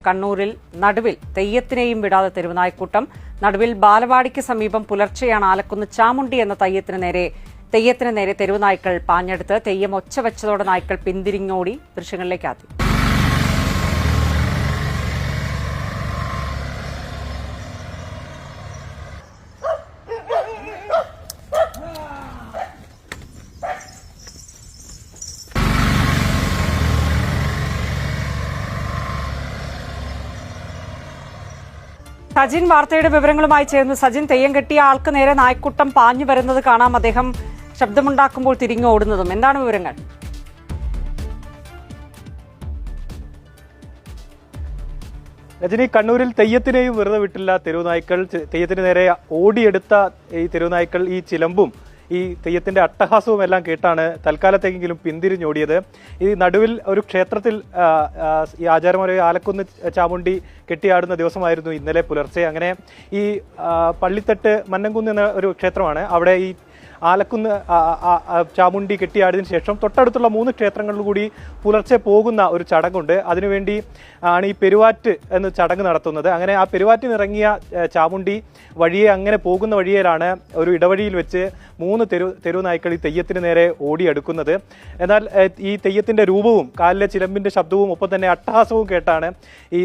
കണ്ണൂരിൽ നടുവിൽ തെയ്യത്തിനെയും വിടാതെ തെരുവുനായ്ക്കൂട്ടം. നടുവിൽ ബാലവാടിക്ക് സമീപം പുലർച്ചെയാണ് ആലക്കുന്ന് ചാമുണ്ടി എന്ന തെയ്യത്തിന് നേരെ തെരുവുനായ്ക്കൾ പാഞ്ഞെടുത്ത് തെയ്യം ഒച്ച വെച്ചതോടെ നായ്ക്കൾ പിന്തിരിഞ്ഞോടി. ദൃശ്യങ്ങളിലേക്ക് ആദ്യം. സജിൻ വാർത്തയുടെ വിവരങ്ങളുമായി ചേർന്നു. സജിൻ, തെയ്യം കെട്ടിയ ആൾക്ക് നേരെ നായ്ക്കൂട്ടം പാഞ്ഞു വരുന്നത് കാണാം. അദ്ദേഹം ശബ്ദമുണ്ടാക്കുമ്പോൾ തിരിഞ്ഞോടുന്നതും. എന്താണ് വിവരങ്ങൾ? രജനി, കണ്ണൂരിൽ തെയ്യത്തിനെയും വെറുതെ വിട്ടില്ല തെരുവുനായ്ക്കൾ. തെയ്യത്തിന് നേരെ ഓടിയെടുത്ത ഈ തെരുവുനായ്ക്കൾ ഈ ചിലമ്പും ഈ തെയ്യത്തിന്റെ അട്ടഹാസവും എല്ലാം കേട്ടാണ് തൽക്കാലത്തെങ്കിലും പിന്തിരിഞ്ഞോടിയത്. ഈ നടുവിൽ ഒരു ക്ഷേത്രത്തിൽ ഈ ആചാരമായ ആലക്കുന്ന് ചാമുണ്ടി കെട്ടിയാടുന്ന ദിവസമായിരുന്നു ഇന്നലെ പുലർച്ചെ. അങ്ങനെ ഈ പള്ളിത്തട്ട് മന്നംകുന്ന് എന്ന ഒരു ക്ഷേത്രമാണ്. അവിടെ ഈ ആലക്കുന്ന് ചാമുണ്ടി കെട്ടിയാടിയതിനു ശേഷം തൊട്ടടുത്തുള്ള 3 ക്ഷേത്രങ്ങളിൽ കൂടി പുലർച്ചെ പോകുന്ന ഒരു ചടങ്ങുണ്ട്. അതിനുവേണ്ടി ആണ് ഈ പെരുവാറ്റ് എന്ന ചടങ്ങ് നടത്തുന്നത്. അങ്ങനെ ആ പെരുവാറ്റിനിറങ്ങിയ ചാമുണ്ടി വഴിയെ അങ്ങനെ പോകുന്ന വഴിയിലാണ് ഒരു ഇടവഴിയിൽ വെച്ച് 3 തെരുവുനായ്ക്കൾ ഈ തെയ്യത്തിന് നേരെ ഓടിയെടുക്കുന്നത്. എന്നാൽ ഈ തെയ്യത്തിന്റെ രൂപവും കാലിലെ ചിലമ്പിന്റെ ശബ്ദവും ഒപ്പം തന്നെ അട്ടഹാസവും കേട്ടാണ് ഈ